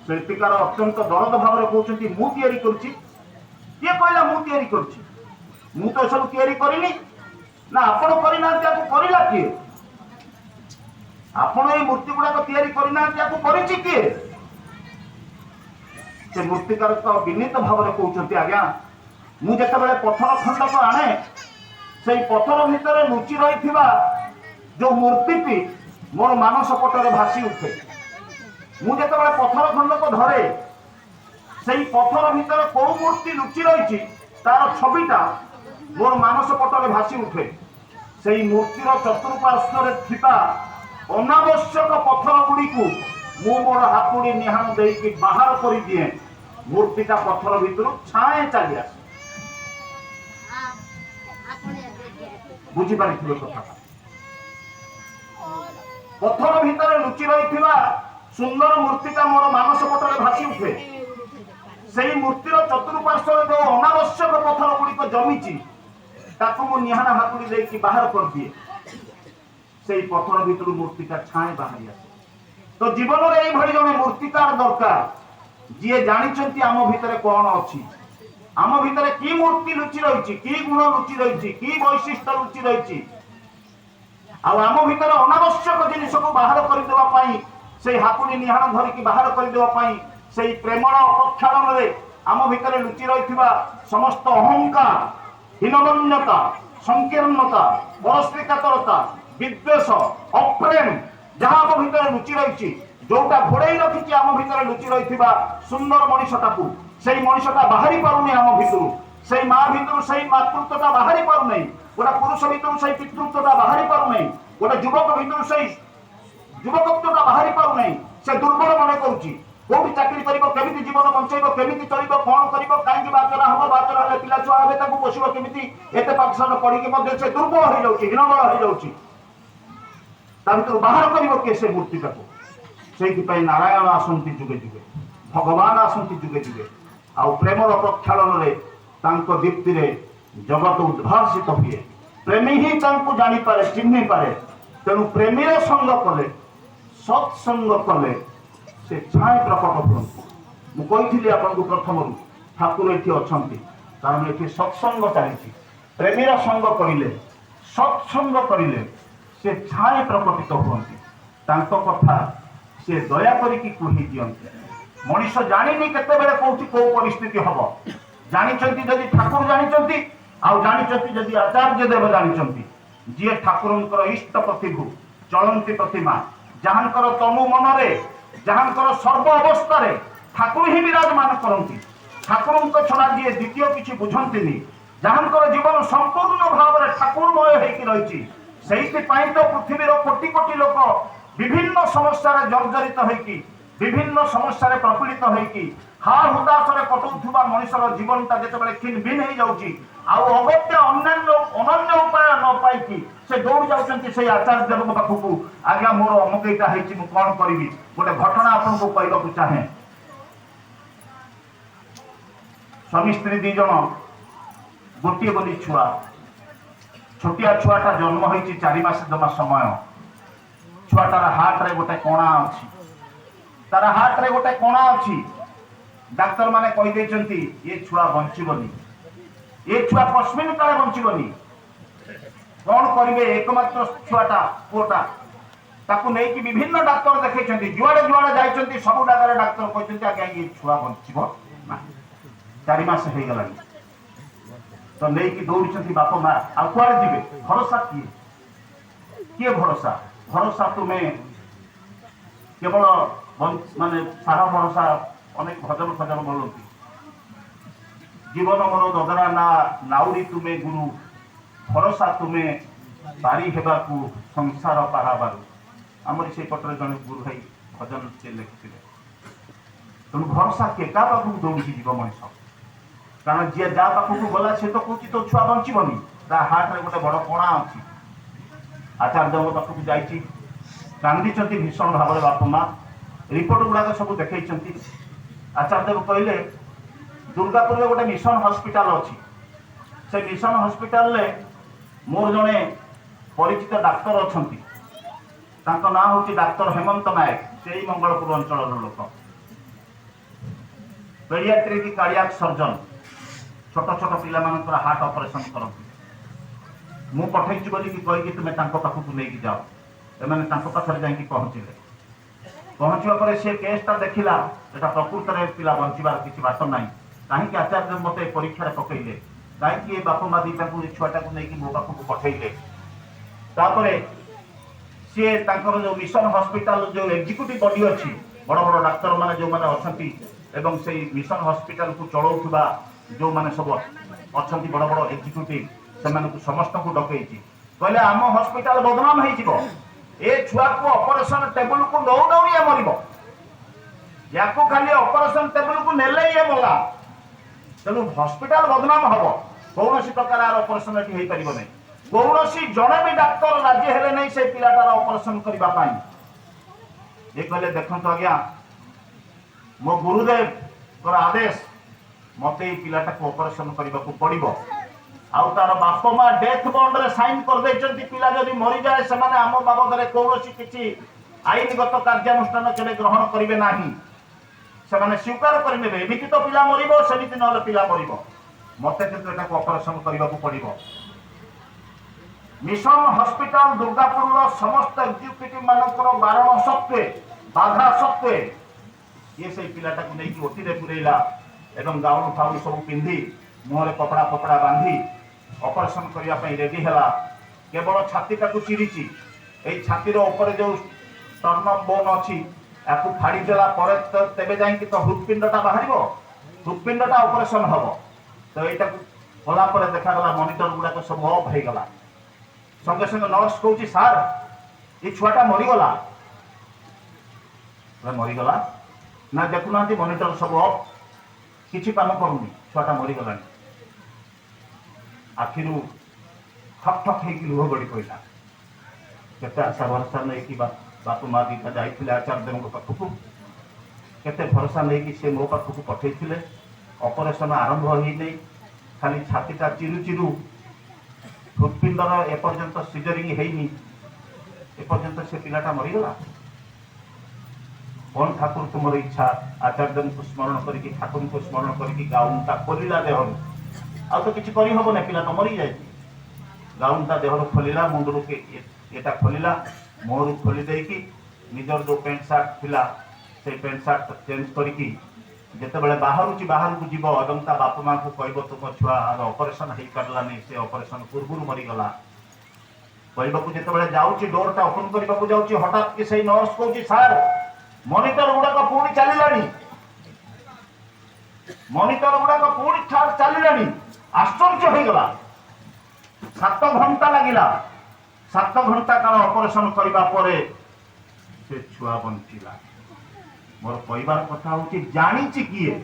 ଶିଳ୍ପୀକାର ଅତ୍ୟନ୍ତ ଦରଦ ଭାବରେ କହୁଛନ୍ତି ମୁଁ ତିଆରି କରୁଛି। କିଏ କହିଲା ମୁଁ ତିଆରି କରୁଛି? ମୁଁ ତ ଏସବୁ ତିଆରି କରିନି। ନା ଆପଣ କରିନାହାନ୍ତି, ୟାକୁ କରିଲା କିଏ? ଆପଣ ଏଇ ମୂର୍ତ୍ତି ଗୁଡାକ ତିଆରି କରିନାହାନ୍ତି, ୟାକୁ କରିଛି କିଏ? ସେ ମୂର୍ତ୍ତିକାର ତ ବିନୀତ ଭାବରେ କହୁଛନ୍ତି ଆଜ୍ଞା ମୁଁ ଯେତେବେଳେ ପଥର ଖଣ୍ଡକ ଆଣେ ସେଇ ପଥର ଭିତରେ ଲୁଚି ରହିଥିବା ଯୋଉ ମୂର୍ତ୍ତିଟି ମୋର ମାନସ ପଟରେ ଭାସି ଉଠେ। ମୁଁ ଯେତେବେଳେ ପଥର ଖଣ୍ଡକ ଧରେ ସେଇ ପଥର ଭିତରେ କୋଉ ମୂର୍ତ୍ତି ଲୁଚି ରହିଛି ତାର ଛବିଟା ମୋର ମାନସ ପଟରେ ଭାସି ଉଠେ। ସେଇ ମୂର୍ତ୍ତିର ଚତୁଃପାର୍ଶ୍ୱରେ ଥିବା ଅନାବଶ୍ୟକ ପଥର ଗୁଡ଼ିକୁ ମୁଁ ମୋର ହାତୁଡ଼ି ନିହାଣ ଦେଇକି ବାହାର କରିଦିଏ। ମୂର୍ତ୍ତିଟା ପଥର ଭିତରୁ ଛାଏଁ ଚାଲି ଆସେ। ବୁଝିପାରିଥିବେ କଥାଟା? ପଥର ଭିତରେ ଲୁଚି ରହିଥିବା ସୁନ୍ଦର ମୂର୍ତ୍ତିଟା ମୋର ମାନସ ପଟରେ ଭାସି ଉଠେ। ସେଇ ମୂର୍ତ୍ତିର ଚତୁଃପାର୍ଶ୍ୱରେ ଯୋଉ ଅନାବଶ୍ୟକ ପଥର ଗୁଡ଼ିକ ଜମିଛି ତାକୁ ମୁଁ ନିହାଣ ହାତୁଡ଼ି ଦେଇକି ବାହାର କରିଦିଏ। ସେଇ ପଥର ଭିତରୁ ମୂର୍ତ୍ତିଟା ଛାଏଁ ବାହାରି ଆସେ। ତ ଜୀବନରେ ଏଇଭଳି ଜଣେ ମୂର୍ତ୍ତିକାର ଦରକାର ଯିଏ ଜାଣିଛନ୍ତି ଆମ ଭିତରେ କଣ ଅଛି, ଆମ ଭିତରେ କି ମୂର୍ତ୍ତି ଲୁଚି ରହିଛି, କି ଗୁଣ ଲୁଚି ରହିଛି, କି ବୈଶିଷ୍ଟ୍ୟ ଲୁଚି ରହିଛି। ଆଉ ଆମ ଭିତରେ ଅନାବଶ୍ୟକ ଜିନିଷକୁ ବାହାର କରିଦେବା ପାଇଁ, ସେଇ ହାତୁଡ଼ି ନିହାଣ ଧରିକି ବାହାର କରିଦେବା ପାଇଁ, ସେଇ ପ୍ରେମର ଅପକ୍ଷାଳନରେ ଆମ ଭିତରେ ଲୁଚି ରହିଥିବା ସମସ୍ତ ଅହଙ୍କାର, ହୀନମନ୍ୟତା, ସଂକୀର୍ଣ୍ଣତା, ପରଶ୍ରୀକାତରତା, ବିଦ୍ୱେଷ, ଅପ୍ରେମ ଯାହା ଆମ ଭିତରେ ଲୁଚି ରହିଛି, ଯୋଉଟା ଘୋଡେଇ ରଖିଛି ଆମ ଭିତରେ ଲୁଚି ରହିଥିବା ସୁନ୍ଦର ମଣିଷଟାକୁ, ସେଇ ମଣିଷଟା ବାହାରି ପାରୁନି ଆମ ଭିତରୁ। ସେଇ ମା ଭିତରୁ ସେଇ ମାତୃତ୍ୱଟା ବାହାରି ପାରୁନାହିଁ। ଗୋଟେ ପୁରୁଷ ଭିତରୁ ସେଇ ପିତୃତ୍ୱଟା ବାହାରି ପାରୁନାହିଁ। ଗୋଟେ ଯୁବକ ଭିତରୁ ସେଇ ଯୁବକତ୍ୱଟା ବାହାରି ପାରୁନାହିଁ। ସେ ଦୁର୍ବଳ ମନେ କରୁଛି। କୋଉଠି ଚାକିରି କରିବ, କେମିତି ଜୀବନ ବଞ୍ଚେଇବ, କେମିତି ଚଳିବ, କଣ କରିବ, କାହିଁକି ବାଚରା ହବ, ବାଚରା ହେଲେ ପିଲା ଛୁଆ ହେବେ, ତାକୁ ପୋଷିବ କେମିତି, ଏତେ ପାଠଶାଠ ପଢିକି ମଧ୍ୟ ସେ ଦୁର୍ବଳ ହେଇଯାଉଛି, ହୀନବଳ ହେଇଯାଉଛି। ତା ଭିତରୁ ବାହାର କରିବ କିଏ ସେ ମୂର୍ତ୍ତିଟାକୁ? ସେଇଥିପାଇଁ ନାରାୟଣ ଆସନ୍ତି ଯୁଗେ ଯୁଗେ, ଭଗବାନ ଆସନ୍ତି ଯୁଗେ ଯୁଗେ। ଆଉ ପ୍ରେମର ପ୍ରକ୍ଷାଳନରେ ତାଙ୍କ ଦୀପ୍ତିରେ ଜଗତ ଉଦ୍ଭାସିତ ହୁଏ। ପ୍ରେମୀ ହିଁ ତାଙ୍କୁ ଜାଣିପାରେ, ଚିହ୍ନିପାରେ। ତେଣୁ ପ୍ରେମୀର ସଙ୍ଗ କଲେ, ସତ୍ସଙ୍ଗ କଲେ ସେ ଛାଏଁ ପ୍ରକଟ ହୁଅନ୍ତି। ମୁଁ କହିଥିଲି ଆପଣଙ୍କୁ ପ୍ରଥମରୁ ଠାକୁର ଏଠି ଅଛନ୍ତି, କାରଣ ଏଠି ସତ୍ସଙ୍ଗ ଚାଲିଛି। ପ୍ରେମୀର ସଙ୍ଗ କରିଲେ, ସତ୍ସଙ୍ଗ କରିଲେ ସେ ଛାଏଁ ପ୍ରକଟିତ ହୁଅନ୍ତି। ତାଙ୍କ କଥା ସେ ଦୟା କରିକି କହି ଦିଅନ୍ତି। ମଣିଷ ଜାଣିନି କେତେବେଳେ କୋଉଠି କୋଉ ପରିସ୍ଥିତି ହବ। ଜାଣିଛନ୍ତି ଯଦି ଠାକୁର ଜାଣିଛନ୍ତି, ଆଉ ଜାଣିଛନ୍ତି ଯଦି ଆଚାର୍ଯ୍ୟ ଦେବ ଜାଣିଛନ୍ତି। ଯିଏ ଠାକୁରଙ୍କର ଇଷ୍ଟ ପ୍ରତିଭୁ, ଚଳନ୍ତି ପ୍ରତିମା, ଯାହାଙ୍କର ତନୁ ମନରେ, ଯାହାଙ୍କର ସର୍ବ ଅବସ୍ଥାରେ ଠାକୁର ହିଁ ବିରାଜମାନ କରନ୍ତି। ଠାକୁରଙ୍କ ଛଡା ଯିଏ ଦ୍ୱିତୀୟ କିଛି ବୁଝନ୍ତିନି, ଯାହାଙ୍କର ଜୀବନ ସମ୍ପୂର୍ଣ୍ଣ ଭାବରେ ଠାକୁରମୟ ହେଇକି ରହିଛି। ସେଇଥିପାଇଁ ତ ପୃଥିବୀର କୋଟି କୋଟି ଲୋକ ବିଭିନ୍ନ ସମସ୍ୟାରେ ଜର୍ଜରିତ ହେଇକି, ବିଭିନ୍ନ ସମସ୍ୟାରେ ପ୍ରପୀଡ଼ିତ ହେଇକି, ହା ହୁତାଶରେ କଟୁଥିବା ମଣିଷର ଜୀବନଟା ଯେତେବେଳେ ଖିନ ଭିନ ହେଇଯାଉଛି, ଆଉ ଅଗତ୍ୟ ଅନନ୍ୟ ଉପାୟ ନ ପାଇକି ସେ ଦୌଡ଼ି ଯାଉଛନ୍ତି ସେଇ ଆଚାର୍ଯ୍ୟ ଦେବଙ୍କ ପାଖକୁ। ଆଜ୍ଞା ମୋର ଅମୁକ ଏଇଟା ହେଇଛି, ମୁଁ କଣ କରିବି? ଗୋଟେ ଘଟଣା ଆପଣଙ୍କୁ କହିବାକୁ ଚାହେଁ। ସ୍ୱାମୀ ସ୍ତ୍ରୀ ଦି ଜଣ, ଗୋଟିଏ ବୋଲି ଛୁଆ, ଛୋଟିଆ ଛୁଆଟା ଜନ୍ମ ହେଇଛି 4 ମାସ ଜମା ସମୟ। ଛୁଆଟାର ହାର୍ଟରେ ଗୋଟେ କଣା ଅଛି, ତାର ହାର୍ଟରେ ଗୋଟେ କଣା ଅଛି। ଡାକ୍ତର ମାନେ କହିଦେଇଛନ୍ତି ଏ ଛୁଆ ବଞ୍ଚିବନି, ଏ ଛୁଆ କସ୍ମିନ କାଳେ ବଞ୍ଚିବନି। କଣ କରିବେ? ଏକମାତ୍ର ଛୁଆଟା, ପୁଅଟା, ତାକୁ ନେଇକି ବିଭିନ୍ନ ଡାକ୍ତର ଦେଖେଇଛନ୍ତି, ଯୁଆଡେ ଯୁଆଡେ ଯାଇଛନ୍ତି ସବୁ ଜାଗାରେ ଡାକ୍ତର କହିଛନ୍ତି ଆଜ୍ଞା ଏ ଛୁଆ ବଞ୍ଚିବ ନାହିଁ, 4 ମାସ ହେଇଗଲାଣି। ତ ନେଇକି ଦୌଡ଼ିଛନ୍ତି ବାପା ମା, ଆଉ କୁଆଡେ ଯିବେ? ଭରସା କିଏ? କିଏ ଭରସା? ଭରସା ତୁମେ କେବଳ ମାନେ ସାରା ଭରସା। ଅନେକ ଭଜନ ଫଜନ ବୋଲନ୍ତି, ଜୀବନ ମୋର ଦଦରା ନା ନାଉରି ତୁମେ ଗୁରୁ, ଭରସା ତୁମେ ବାରି ହେବାକୁ ସଂସାର ପାରାବାରୁ। ଆମର ସେଇ ପଟରେ ଜଣେ ଗୁରୁ ଭାଇ ଭଜନ ସେ ଲେଖିଥିଲେ। ତେଣୁ ଭରସା କିଏ? କାହା ପାଖକୁ ଦୌଡ଼ିକି ଯିବ ମଣିଷ? କାରଣ ଯିଏ ଯାହା ପାଖକୁ ଗଲା ସେ ତ କହୁଛି ତୋ ଛୁଆ ବଞ୍ଚିବନି, ତା ହାର୍ଟରେ ଗୋଟେ ବଡ କଣା ଅଛି। ଆଚାର୍ଯ୍ୟଙ୍କ ପାଖକୁ ଯାଇଛି, କାନ୍ଦିଛନ୍ତି ଭୀଷଣ ଭାବରେ ବାପା ମା, ରିପୋର୍ଟ ଗୁଡାକ ସବୁ ଦେଖେଇଛନ୍ତି। आचार्य देव कहले दुर्गापुर गोटे मिशन हॉस्पिटल अच्छी से मिशन हॉस्पिटल रे मोर जड़े परिचित डाक्तर अच्छा ना हूँ डाक्तर हेमंत नायक से मंगलपुर अंचल लोक पेडियाट्रिक कार्डियाक सर्जन छोट छोट पिला हार्ट ऑपरेशन करती मु पठे कहीकि तुम्हें पाखक नहीं जाओ एम पाखे जाकि पहुँचले पहुँचवा पर से केसटा देखला एटा प्रकृत में पिला बंचार किसी बाट ना कहीं आचार्य मत परीक्षा पकईले कहीं बाप माँ दी छुआटा को लेकिन मो पाखक पठेले सी जो मिशन हॉस्पिटल जो एग्जीक्यूटिव बॉडी अच्छी बड़ बड़ डाक्तर माने जो माने अच्छी एवं से मिशन हॉस्पिटल को चलाउथुबा जो माने सब अच्छी बड़ बड़ एग्जीक्यूटिव से समस्त को डकई कहले आम हॉस्पिटल बदनाम हो ए छुआ को ऑपरेशन टेबल को नौ नौ ये मर या खाली ऑपरेशन टेबल को नेले ये मला तेणु हॉस्पिटल बदनाम हम कौन प्रकार ऑपरेशन ये हो पार कौन जड़े भी डाक्तर राजी हेले नहीं से पिलाटार ऑपरेशन करने ये कहले देखो आज्ञा मो गुरुदेव आदेश मत पिलाटा को ऑपरेशन करने को पड़ो आउ तार बाप माँ डेथ बॉन्ड रे साइन कर देचंती पिला जदि मरी जाए से माने आम बाबद रे कोनोसी किछि आईनगत कार्यानुष्ठान केले ग्रहण करिवे नाही से माने स्वीकार करिनेबे एमिति तो पिला मरिबो सेमिति नले पिला मरिबो मते किंतु एटा को ऑपरेशन करबा को पड़िबो मिशन हॉस्पिटल दुर्गापुर रो समस्त एग्जीक्यूटिव मानकर बारण सत्वे बाधा सत्वे ये से पिलाटा को नेकी ओटी रे पुरेला एवं गाउन फाउन सब पिंधी मुहरे कपड़ा कपड़ा बांधी ऑपरेशन करने रेडी है केवल छातीटा को चिरी छातीर ऊपर जो स्टर्नम बोन अच्छी या फाड़ीदेला तेरे जाकि तो हृदपिंडटा बाहर हृदपिंडटा ऑपरेशन हम तो यहाँ कला देखागला मॉनिटर गुड़ाक सब अफ हो गला संगे संगे नर्स कौच सार ये छुआटा मरीगला मरीगला ना देखुना मॉनिटर सब अफ किसी काम करूनी छुआटा मरीगला आखिरू ठक ठक हो लुह गड़ी पड़ा केते आशा भरसा नहीं कि बापू माँ दीटा जाइए आचार्य देव पाखक केते भरसा नहीं कि से मो पाखक पठे ऑपरेशन आरंभ हो नहीं खाली छातीटा चिरु चिरु हृदपिंडर एपर्यंत सीजरिंग होनी एपर्यंत से पिलाटा मरीगला कौन ठाकुर तुम इच्छा आचार्य को स्मरण करके ठाकुर को स्मरण करके गाउनटा खोलिला देहर आ तो किसी करहब ना पिला तो मरी जाए गाउनटा देहर खोलिला मुंडर के एटा खोलिला मुहर खोली देकी निजर जो पेंट सार्ट थिला से पेंट सार्ट चेंज करके जिते बाहर को जीव और बाप माँ को कह तुम छुआ ऑपरेशन हो पारा नहीं से ऑपरेशन पूर्व मरीगला कहवाक जो जाऊँगी डोरटा ओपन करने को जाऊँगी हठात कि से नर्स कौच सार मॉनिटर गुड़ाक पुणी चलिलानी मॉनिटर गुड़ाक पुणी चलिलानी आश्चर्य हो गला 7 घंटा लगिला 7 घंटा काल ऑपरेशन करबा परे से छुआ बंचिला मोर कहबार कथा होची जानिछि किए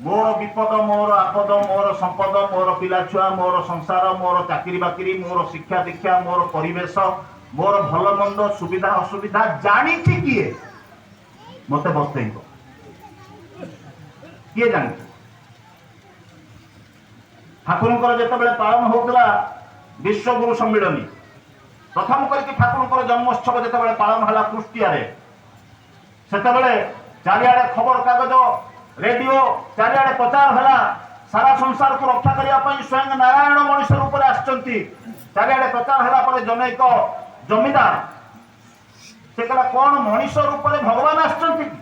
मोर विपद मोर आपद मोर संपद मोर पिला छुआ मोर संसार मोर चाकरी बाकरी मोर शिक्षा दीक्षा मोर परिवेश मोर भल मंद सुविधा असुविधा जानिछि किए मते बतैबो किए जानि ठाकुर जिते पालन होता विश्वगुरु सम्मिलनी प्रथम करके ठाकुर जन्मोत्सव जिते पालन है कुष्टिया से चारिआडे खबर कागज रेडियो चारिआडे प्रचार है सारा संसार को रक्षा करने स्वयं नारायण मनुष्य रूप में आसचंती चारिआडे प्रचार है जनैक जमीदार से कहला कौन मनुष्य रूप में भगवान आसचंती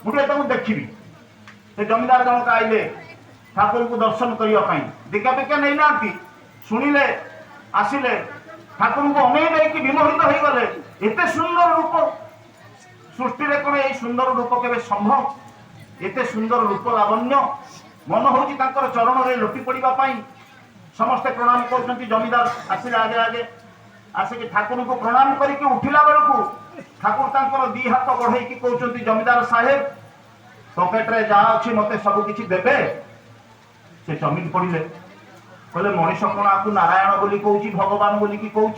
मुझे देखी से जमीदार जनक आइले ठाकुर को दर्शन करने दिका पिका नहीं ना शुणिले आसिले ठाकुर को अनेक नहीं विमोहित हो गले एते सुंदर रूप सृष्टि रे कौन ये सुंदर रूप के संभव एते सुंदर रूप लावण्य मन होची चरण में लोटी पड़ा समस्ते प्रणाम कर जमीदार आसिले आगे आगे आसिक ठाकुर को प्रणाम करके उठिला बेलू ठाकुर दी हाथ बढ़े कहते जमीदार साहेब पकेट रे जहाँ अच्छी मत सब किसी देवे से जमीन पड़े कहले मनीष कौन आपको नारायण बोली कहूँ भगवान बोली कि कहूँ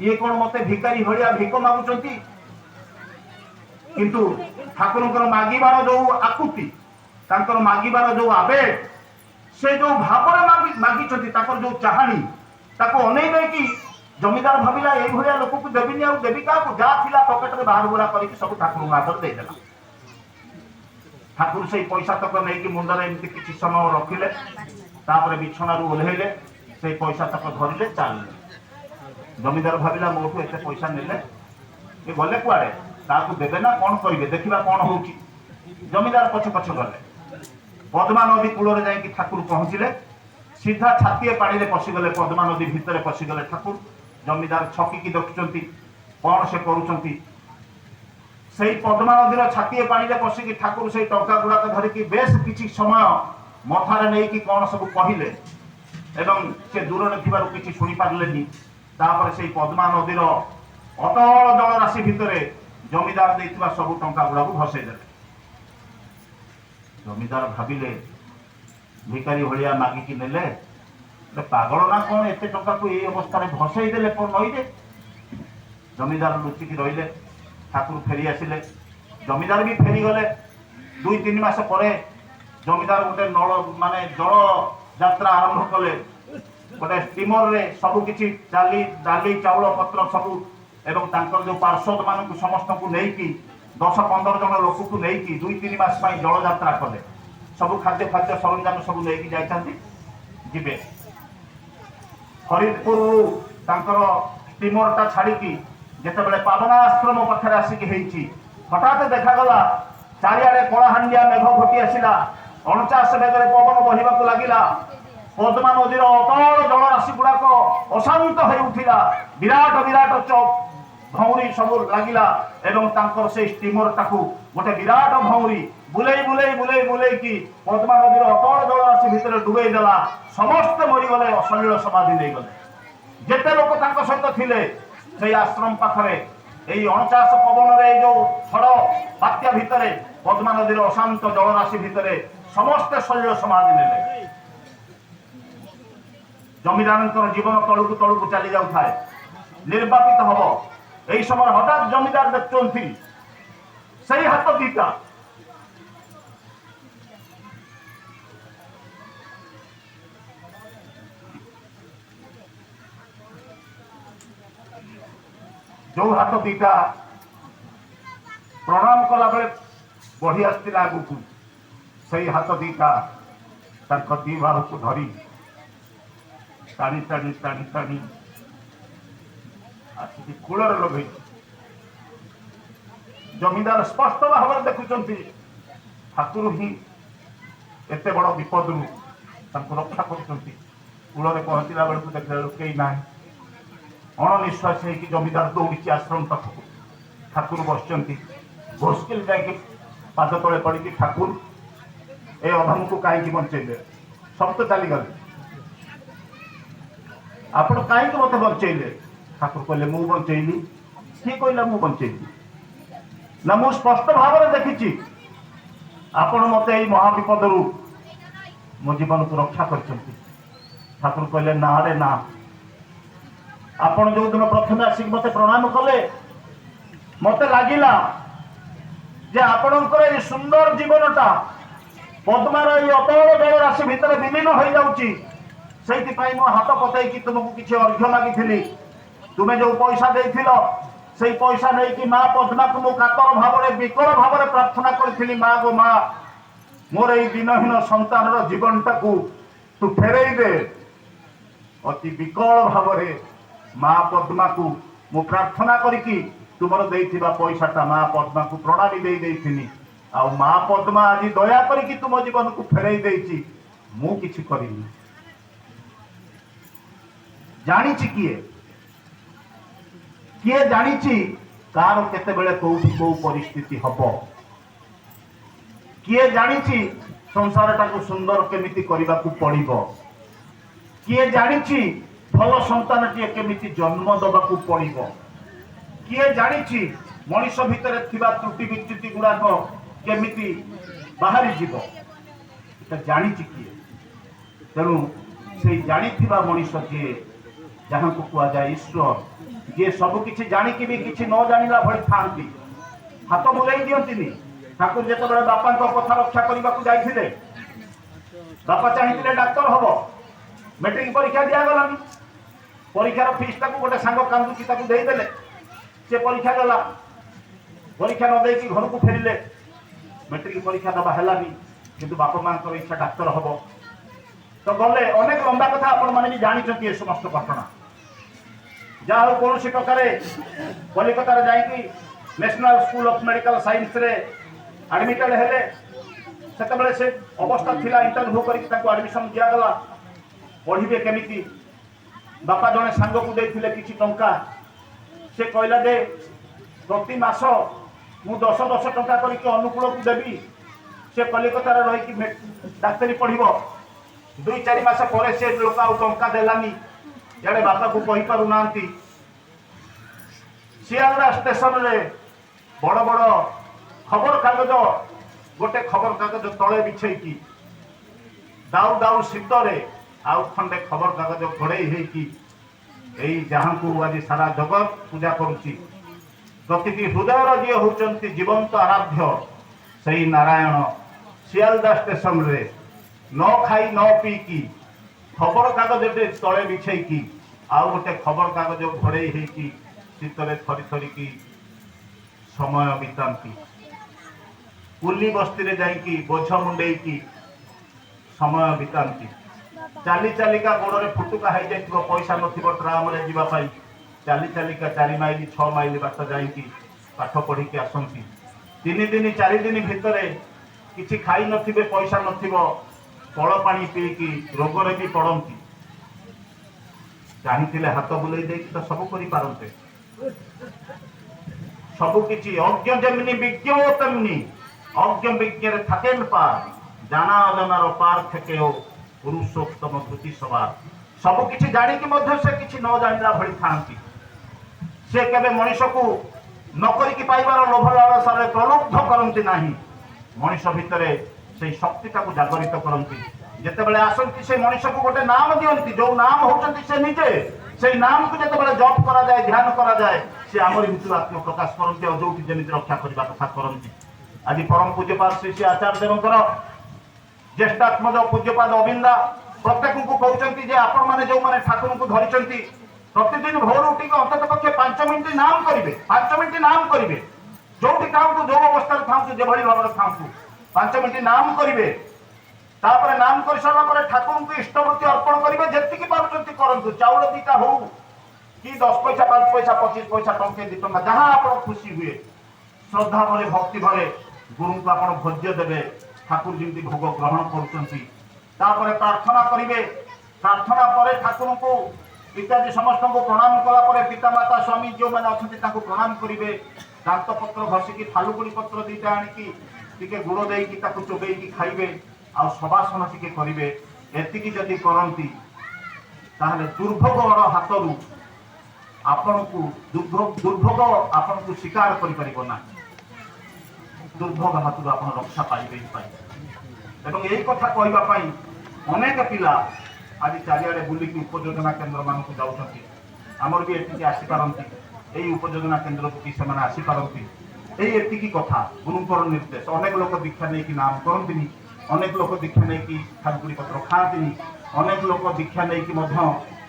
ये कौन मत भिकारी भाया भिक मागुंट किंतु ଠାକୁରଙ୍କର ମାଗିବାର ଯୋଉ ଆକୁତି, ତାଙ୍କର ମାଗିବାର ଯୋଉ ଆବେଗ, ସେ ଯୋଉ ଭାବରେ ମାଗିଛନ୍ତି, ତାଙ୍କର ଯୋଉ ଚାହାଣୀ, ତାକୁ ଅନେଇ ଦେଇକି ଜମିଦାର ଭାବିଲା ଏଇଭଳିଆ ଲୋକକୁ ଦେବିନି, ଆଉ ଦେବି କାହାକୁ? ଯାହା ଥିଲା ପକେଟରେ ବାହାର ବୁରା କରିକି ସବୁ ଠାକୁରଙ୍କ ହାତରେ ଦେଇଦେଲା। ଠାକୁର ସେଇ ପଇସା ତକ ନେଇକି ମୁଣ୍ଡରେ ଏମିତି କିଛି ସମୟ ରଖିଲେ, ତାପରେ ବିଛଣାରୁ ଓହ୍ଲେଇଲେ, ସେଇ ପଇସା ତକ ଧରିଲେ, ଚାଲିଲେ। ଜମିଦାର ଭାବିଲା ମୋଠୁ ଏତେ ପଇସା ନେଲେ, ଏ ଗଲେ କୁଆଡେ? କାହାକୁ ଦେବେ ନା କଣ କରିବେ? ଦେଖିବା କଣ ହଉଛି। ଜମିଦାର ପଛେ ପଛେ ଗଲେ। ପଦ୍ମା ନଦୀ କୂଳରେ ଯାଇକି ଠାକୁର ପହଞ୍ଚିଲେ। ସିଧା ଛାତିଏ ପାଣିରେ ପଶିଗଲେ, ପଦ୍ମା ନଦୀ ଭିତରେ ପଶିଗଲେ ଠାକୁର। ଜମିଦାର ଛକିକି ଦେଖୁଛନ୍ତି କଣ ସେ କରୁଛନ୍ତି। ସେଇ ପଦ୍ମା ନଦୀର ଛାତିଏ ପାଣିରେ ପଶିକି ଠାକୁର ସେଇ ଟଙ୍କା ଗୁଡାକ ଧରିକି ବେଶ କିଛି ସମୟ ମଥାରେ ନେଇକି କଣ ସବୁ କହିଲେ, ଏବଂ ସେ ଦୂରରେ ଥିବାରୁ କିଛି ଶୁଣିପାରିଲେନି। ତାପରେ ସେଇ ପଦ୍ମା ନଦୀର ଅତଳ ଜଳରାଶି ଭିତରେ ଜମିଦାର ଦେଇଥିବା ସବୁ ଟଙ୍କା ଗୁଡାକୁ ଭସେଇ ଦେଲେ। ଜମିଦାର ଭାବିଲେ ଭିକାରୀ ଭଳିଆ ମାଗିକି ନେଲେ, ପାଗଳ ନା କଣ ଏତେ ଟଙ୍କାକୁ ଏଇ ଅବସ୍ଥାରେ ଭସେଇ ଦେଲେ କଣ ନଈରେ? ଜମିଦାର ଲୁଚିକି ରହିଲେ। ଠାକୁର ଫେରି ଆସିଲେ, ଜମିଦାର ବି ଫେରିଗଲେ। 2-3 ମାସ ପରେ ଜମିଦାର ଗୋଟେ ଜଳ ଯାତ୍ରା ଆରମ୍ଭ କଲେ। ଗୋଟେ ଷ୍ଟିମରରେ ସବୁ କିଛି ଡାଲି ଚାଉଳ ପତ୍ର ସବୁ, ଏବଂ ତାଙ୍କର ଯୋଉ ପାର୍ଷଦ ମାନଙ୍କୁ ସମସ୍ତଙ୍କୁ ନେଇକି 10-15 ଜଣ ଲୋକକୁ ନେଇକି 2-3 ମାସ ପାଇଁ ଜଳଯାତ୍ରା କଲେ। ସବୁ ଖାଦ୍ୟ ସରଞ୍ଜାମ ସବୁ ନେଇକି ଯାଇଛନ୍ତି, ଯିବେ। ଫରିଦପୁରରୁ ତାଙ୍କର ଷ୍ଟିମରଟା ଛାଡ଼ିକି ଯେତେବେଳେ ପାବନା ଆଶ୍ରମ ପାଖରେ ଆସିକି ହେଇଛି, ହଠାତ୍ ଦେଖାଗଲା ଚାରିଆଡେ କଳାହାଣ୍ଡିଆ ମେଘ ଘୋଟି ଆସିଲା। 49 ବେଗରେ ପବନ ବହିବାକୁ ଲାଗିଲା। ପଦ୍ମା ନଦୀର ଅତଳ ଜଳରାଶି ଗୁଡାକ ଅଶାନ୍ତ ହେଇ ଉଠିଲା। ବିରାଟ ବିରାଟ ଭଉଁରୀ ସବୁ ଲାଗିଲା, ଏବଂ ତାଙ୍କର ସେଇ ଷ୍ଟିମରଟାକୁ ଗୋଟେ ବିରାଟ ଭଉଁରୀ ବୁଲେଇକି ପଦ୍ମା ନଦୀର ଅତଳ ଜଳରାଶି ଭିତରେ ଡୁବେଇ ଦେଲା। ସମସ୍ତେ ମରିଗଲେ, ଅସଲିଳ ସମାଧି ନେଇଗଲେ। ଯେତେ ଲୋକ ତାଙ୍କ ସହିତ ଥିଲେ ସେଇ ଆଶ୍ରମ ପାଖରେ, ଏଇ 49 ପବନରେ, ଏଇ ଯୋଉ ଝଡ଼ ବାତ୍ୟା ଭିତରେ, ପଦ୍ମା ନଦୀର ଅଶାନ୍ତ ଜଳରାଶି ଭିତରେ ସମସ୍ତେ ସଲିଳ ସମାଧି ନେଲେ। ଜମିଦାରଙ୍କର ଜୀବନ ତଳକୁ ତଳକୁ ଚାଲି ଯାଉଥାଏ, ନିର୍ବାପିତ ହବ। এই সময় হঠাৎ জমিদার দেখছেন সেই হাত দিটা जो हाथ दीटा प्रणाम कला बेले बढ़ी आसला आगू से हाथ दीटा दी बाहू को धरी टाणी टाणी टाणी टाणी आसिक कूलर लगे। जमीदार स्पष्ट भाव में देखुं ठाकुर ही एत बड़ विपद रक्षा कूल पहुंचला बेलू देखा कई ना अणनिश्वास हो जमीदार दौड़ी आश्रम पाखक ठाकुर बस घोषकिल जाकि पाद तले पड़ी ठाकुर ए अधम को कहीं बचेले सब तो चलीगले आपण कहीं मत बचेले। ठाकुर कहले मु बचेली किए कहला मु बचेली ना मु स्पष्ट भाव में देखी आपण मत महाविपद मो जीवन को रक्षा कर। ठाकुर कहले ना रे ना आपण जो दिन प्रथम आसिक मत प्रणाम कले मत लगिला जे आपणकर ये सुंदर जीवनटा पद्मार ये अतल जलराशि भितर विलीन हो जाउची। सेइथिपाई मो हाथ पतई तुमको किसी अर्घ्य मागी तुमे जो पैसा देथिलो से पैसा नहीं कि माँ पद्मा को मु कातर भाव में विकल भाव में प्रार्थना करी माँ गो माँ मोर ये दिनहीन संतान जीवन टाकू तू फेरई दे। अति विकल भाव में माँ पद्मा को मु प्रार्थना करी तुमर देथिबा पैसाटा माँ पद्मा को प्रणामी देइथिनी आ माँ पद्मा आज दया करी तुम जीवन को फेरई देइछि मु किछि करिनी। जानिछि किए जानिछि कार केतेबेले कोउठी को परिस्थिति हबो किए जानिछि संसारटा को सुंदर केमिति करिबा को पड़िबो किए जानिछि भल संतानटीए केमिति जन्म दबा को पड़िबो किए जानिछि मनुष्य भितर थिबा त्रुटि विच्युति गुड़ाक केमिति बाहरी जीवो एटा जानिछि किए। तेणु से जानिथिबा मनुष्य जे जहाँ को कुआ जाए ईश्वर जे सब किछि जानिकि भी किछि न जानिला भଳି थांती हाथ बुलाई दियंतिनी ଠାକୁର ଯେତେବେଳେ ବାପାଙ୍କ କଥା ରକ୍ଷା କରିବାକୁ ଯାଇଥିଲେ, ବାପା ଚାହିଁଥିଲେ ଡାକ୍ତର ହବ, ମେଟ୍ରିକ ପରୀକ୍ଷା ଦିଆଗଲାନି। ପରୀକ୍ଷାର ଫିସ୍ଟାକୁ ଗୋଟେ ସାଙ୍ଗ କାନ୍ଦୁଛି ତାକୁ ଦେଇଦେଲେ, ସେ ପରୀକ୍ଷା ଦେଲା। ପରୀକ୍ଷା ନ ଦେଇକି ଘରକୁ ଫେରିଲେ, ମେଟ୍ରିକ ପରୀକ୍ଷା ଦେବା ହେଲାନି, କିନ୍ତୁ ବାପା ମାଙ୍କର ଇଚ୍ଛା ଡାକ୍ତର ହବ। ତ ଗଲେ, ଅନେକ ଲମ୍ବା କଥା ଆପଣମାନେ ବି ଜାଣିଛନ୍ତି ଏ ସମସ୍ତ ଘଟଣା। ଯାହା ହଉ କୌଣସି ପ୍ରକାରେ କଲିକତାରେ ଯାଇକି ନ୍ୟାସନାଲ ସ୍କୁଲ ଅଫ ମେଡିକାଲ ସାଇନ୍ସରେ ଆଡମିଟେଡ୍ ହେଲେ। ସେତେବେଳେ ସେ ଅବସ୍ଥା ଥିଲା, ଇଣ୍ଟରଭ୍ୟୁ କରିକି ତାଙ୍କୁ ଆଡମିସନ ଦିଆଗଲା। ପଢିବେ କେମିତି? ବାପା ଜଣେ ସାଙ୍ଗକୁ ଦେଇଥିଲେ କିଛି ଟଙ୍କା। ସେ କହିଲା ଯେ ପ୍ରତି ମାସ ମୁଁ 10 ଟଙ୍କା କରିକି ଅନୁକୂଳକୁ ଦେବି, ସେ କଲିକତାରେ ରହିକି ଡାକ୍ତରୀ ପଢିବ। 2-4 ମାସ ପରେ ସେ ଲୋକ ଆଉ ଟଙ୍କା ଦେଲାନି। ଇଆଡେ ବାପାକୁ କହିପାରୁନାହାନ୍ତି। ଶିଆଲଦା ଷ୍ଟେସନରେ ବଡ ବଡ ଖବର କାଗଜ, ଗୋଟେ ଖବର କାଗଜ ତଳେ ବିଛେଇକି ଦାଉ ଦାଉ ଶୀତରେ ଆଉ ଖଣ୍ଡେ ଖବର କାଗଜ ଘୋଡେଇ ହେଇକି ଏଇ ଯାହାଙ୍କୁ ଆଜି ସାରା ଜଗତ ପୂଜା କରୁଛି, ପ୍ରତିଟି ହୃଦୟର ଯିଏ ହଉଛନ୍ତି ଜୀବନ୍ତ ଆରାଧ୍ୟ ସେଇ ନାରାୟଣ, ଶିଆଲଦା ଷ୍ଟେସନରେ ନ ଖାଇ ନ ପିଇକି ଖବର କାଗଜଟେ ତଳେ ବିଛେଇକି ଆଉ ଗୋଟେ ଖବର କାଗଜ ଘୋଡେଇ ହେଇକି ଶୀତରେ ଥରି ଥରିକି ସମୟ ବିତାନ୍ତି। କୁଲି ବସ୍ତିରେ ଯାଇକି ବୋଝ ମୁଣ୍ଡେଇକି ସମୟ ବିତାନ୍ତି। ଚାଲି ଚାଲିକା ଗୋଡରେ ଫୁଟୁକା ହେଇଯାଇଥିବ, ପଇସା ନଥିବ ଟ୍ରାମରେ ଯିବା ପାଇଁ, ଚାଲି ଚାଲିକା 4 ମାଇଲ 6 ମାଇଲ ବାଟ ଯାଇକି ପାଠ ପଢିକି ଆସନ୍ତି। 3 ଦିନ 4 ଦିନ ଭିତରେ କିଛି ଖାଇ ନଥିବେ, ପଇସା ନଥିବ, କଳ ପାଣି ପିଇକି ରୋଗରେ ବି ପଡନ୍ତି। ଚାହିଁଥିଲେ ହାତ ବୁଲେଇ ଦେଇକି ତ ସବୁ କରିପାରନ୍ତେ। ସବୁ କିଛି অজ্ঞ যেমনি বিজ্ঞ তেমনি অজ্ঞ বিজ্ঞের থাকেন পার, জানা অজানার পার থেকেও পুরুষোত্তম ধৃতি সবার। ସବୁ କିଛି ଜାଣିକି ମଧ୍ୟ ସେ କିଛି ନ ଜାଣିଲା ଭଳି ଥାନ୍ତି। ସେ କେବେ ମଣିଷକୁ ନ କରିକି ପାଇବାର ଲୋଭ ଲାଳସାରେ ପ୍ରଲୁବ୍ଧ କରନ୍ତି ନାହିଁ। ମଣିଷ ଭିତରେ ସେଇ ଶକ୍ତିଟାକୁ ଜାଗରିତ କରନ୍ତି। ଯେତେବେଳେ ଆସନ୍ତି ସେ ମଣିଷକୁ ଗୋଟେ ନାମ ଦିଅନ୍ତି, ଯୋଉ ନାମ ହଉଛନ୍ତି ସେ ନିଜେ। ସେଇ ନାମକୁ ଯେତେବେଳେ ଜପ କରାଯାଏ, ଧ୍ୟାନ କରାଯାଏ, ସେ ଆମରି ଭିତରୁ ଆତ୍ମ ପ୍ରକାଶ କରନ୍ତି ଆଉ ଯୋଉଠି ଯେମିତି ରକ୍ଷା କରିବା କଥା କରନ୍ତି। ଆଜି ପରମ ପୂଜ୍ୟପାଦ ଶ୍ରୀ ଶ୍ରୀ ଆଚାର୍ଯ୍ୟ ଦେବଙ୍କର ଜ୍ୟେଷ୍ଠାତ୍ମଜ ପୂଜ୍ୟପାଦ ଅବିନ୍ଦା ପ୍ରତ୍ୟେକଙ୍କୁ କହୁଛନ୍ତି ଯେ ଆପଣମାନେ ଯୋଉମାନେ ଠାକୁରଙ୍କୁ ଧରିଛନ୍ତି, ପ୍ରତିଦିନ ଭୋର ଉଠିକି ଅନ୍ତତଃ ପକ୍ଷେ 5 ମିନିଟ୍ ନାମ କରିବେ। 5 ମିନିଟ୍ ନାମ କରିବେ। ଯୋଉଠି ଥାଆନ୍ତୁ, ଯୋଉ ଅବସ୍ଥାରେ ଥାଆନ୍ତୁ, ଯେଭଳି ଭାବରେ ଥାଆନ୍ତୁ, 5 ମିନିଟ୍ ନାମ କରିବେ। ତାପରେ ନାମ କରିସାରିଲା ପରେ ଠାକୁରଙ୍କୁ ଇଷ୍ଟବୃତ୍ତି ଅର୍ପଣ କରିବେ। ଯେତିକି ପାରୁଛନ୍ତି କରନ୍ତୁ। ଚାଉଳ 2ଟା ହଉ କି 10 ପଇସା, 5 ପଇସା, 25 ପଇସା, ଟଙ୍କେ 2 ଟଙ୍କା, ଯାହା ଆପଣ ଖୁସି ହୁଏ, ଶ୍ରଦ୍ଧା ଭରେ ଭକ୍ତି ଭରେ ଗୁରୁଙ୍କୁ ଆପଣ ଭୋଜ୍ୟ ଦେବେ। ଠାକୁର ଯେମିତି ଭୋଗ ଗ୍ରହଣ କରୁଛନ୍ତି। ତାପରେ ପ୍ରାର୍ଥନା କରିବେ। ପ୍ରାର୍ଥନା ପରେ ଠାକୁରଙ୍କୁ ଇତ୍ୟାଦି ସମସ୍ତଙ୍କୁ ପ୍ରଣାମ କଲା ପରେ ପିତାମାତା ସ୍ୱାମୀ ଯେଉଁମାନେ ଅଛନ୍ତି ତାଙ୍କୁ ପ୍ରଣାମ କରିବେ। ଦାନ୍ତ ପତ୍ର ଘଷିକି ଥାଲୁକୁଡି ପତ୍ର 2ଟା ଆଣିକି ଟିକେ ଗୁଡ଼ ଦେଇକି ତାକୁ ଚୋବେଇକି ଖାଇବେ। ଆଉ ସବାସନ ଟିକେ କରିବେ। ଏତିକି ଯଦି କରନ୍ତି ତାହେଲେ ଦୁର୍ଭୋଗର ହାତରୁ ଆପଣଙ୍କୁ ଦୁର୍ଭୋଗ ଆପଣଙ୍କୁ ଶିକାର କରିପାରିବ ନାହିଁ। ଦୁର୍ଭୋଗ ହାତରୁ ଆପଣ ରକ୍ଷା ପାଇବେ ହିଁ ପାଇବେ। ଏବଂ ଏଇ କଥା କହିବା ପାଇଁ ଅନେକ ପିଲା ଆଜି ଚାରିଆଡେ ବୁଲିକି ଉପଯୋଜନା କେନ୍ଦ୍ର ମାନଙ୍କୁ ଯାଉଛନ୍ତି। ଆମର ବି ଏଠିକି ଆସିପାରନ୍ତି, ଏଇ ଉପଯୋଜନା କେନ୍ଦ୍ରକୁ ବି ସେମାନେ ଆସିପାରନ୍ତି। ଏଇ ଏତିକି କଥା ଗୁରୁଙ୍କର ନିର୍ଦ୍ଦେଶ। ଅନେକ ଲୋକ ଦୀକ୍ଷା ନେଇକି ନାମ କରନ୍ତିନି, ଅନେକ ଲୋକ ଦୀକ୍ଷା ନେଇକି ଥାଲୁକୁଡି ପତ୍ର ଖାଆନ୍ତିନି, ଅନେକ ଲୋକ ଦୀକ୍ଷା ନେଇକି ମଧ୍ୟ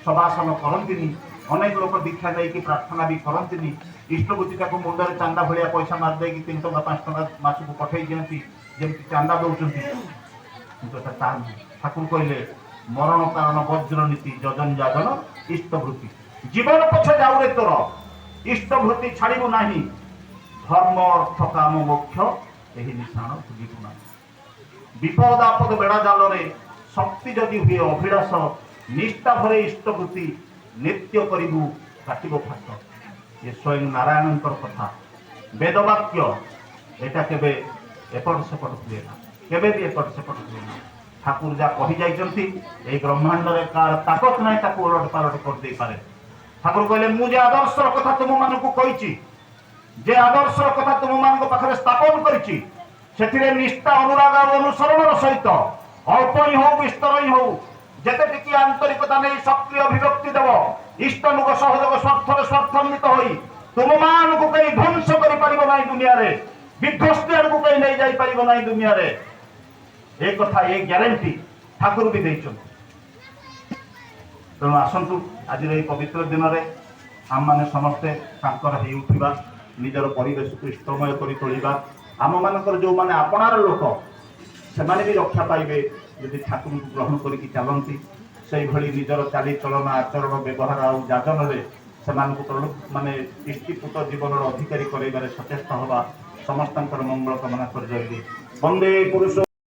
ସବାସନ କରନ୍ତିନି, ଅନେକ ଲୋକ ଦୀକ୍ଷା ନେଇକି ପ୍ରାର୍ଥନା ବି କରନ୍ତିନି। ଇଷ୍ଟବୃତ୍ତିଟାକୁ ମୁଣ୍ଡରେ ଚାନ୍ଦା ଭଳିଆ ପଇସା ମାରିଦେଇକି 3 ଟଙ୍କା 5 ଟଙ୍କା ମାସକୁ ପଠେଇ ଦିଅନ୍ତି, ଯେମିତି ଚାନ୍ଦା ଦଉଛନ୍ତି। କିନ୍ତୁ ଏଟା ତା ନୁହେଁ। ଠାକୁର କହିଲେ ମରଣ କାରଣ ବଜ୍ର ନୀତି ଯଜନ ଯାଜନ ଇଷ୍ଟବୃତ୍ତି। ଜୀବନ ପଛେ ଯାଉରେ ତୋର, ଇଷ୍ଟବୃତ୍ତି ଛାଡ଼ିବୁ ନାହିଁ। ଧର୍ମ ଅର୍ଥ କାମ ମୋକ୍ଷ ଏହି ନିଶାଣ ଭୁଲିବୁ ନାହିଁ। ବିପଦ ଆପଦ ବେড়া ଜାଲରେ ଶକ୍ତି ଯଦି ହୁଏ ଅଭିଳାଷ, ନିଷ୍ଠା ଭରେ ଇଷ୍ଟବୃତ୍ତି ନିତ୍ୟ କରିବୁ କାଟିବ ଫାଟ। ଏ ସ୍ୱୟଂ ନାରାୟଣଙ୍କର କଥା, ବେଦବାକ୍ୟ। এটা କେବେ ଏପଟ ସେପଟ ହୁଏ ନା, କେବେ ବି ଏପଟ ସେପଟ ହୁଏ ନା। ଠାକୁର ଯାହା କହିଯାଇଛନ୍ତି ଏଇ ବ୍ରହ୍ମାଣ୍ଡରେ କାହାର ତାକତ ନାହିଁ ତାକୁ ଓଲଟ ପାଲଟ କରିଦେଇପାରେ। ଠାକୁର କହିଲେ ମୁଁ ଯେ ଆଦର୍ଶର କଥା ତୁମମାନଙ୍କୁ କହିଛି, যে আদর্শর কথা তোমাମାନଙ୍କ ପାଖରେ ସ୍ଥାପନ କରିଛି, ସେଥିରେ ନିଷ୍ଠା ଅନୁରାଗ ଆଉ ଅନୁସରଣର ସହିତ ଅଳ୍ପ ହିଁ ହଉ ବିସ୍ତର ହିଁ ହଉ ଯେତେ ଟିକିଏ ଆନ୍ତରିକତା ନେଇ ସକ୍ରିୟ ଅଭିବ୍ୟକ୍ତି ଦେବ, ଇଷ୍ଟନୁଗ ସହଯୋଗ ସ୍ୱାର୍ଥରେ ସ୍ୱାର୍ଥାନ୍ୱିତ ହୋଇ ତୁମମାନଙ୍କୁ କେହି ଧ୍ୱଂସ କରିପାରିବ ନାହିଁ ଦୁନିଆରେ। विध्वस्ती आड़ को कहीं नहीं जाई परिबो नहीं दुनिया रे ए कथा ए ग्यारंटी ठाकुर भी देइछन तेणु आसतु आज पवित्र दिन में आम मैंने समस्ते हो उठा निजर परिवेश को इष्टमय कर तोड़ा आम मानकर जो मैंने आपणार लोक से भी रक्षा पाइबे यदि ठाकुर को ग्रहण करके चलती से भली निजर चालीचलन आचरण व्यवहार आ जाजन से माने इष्टिपुत जीवन अधिकारी कर सचेष्ट हवा समस्त मंगल कामना कर वंदे पुरुष।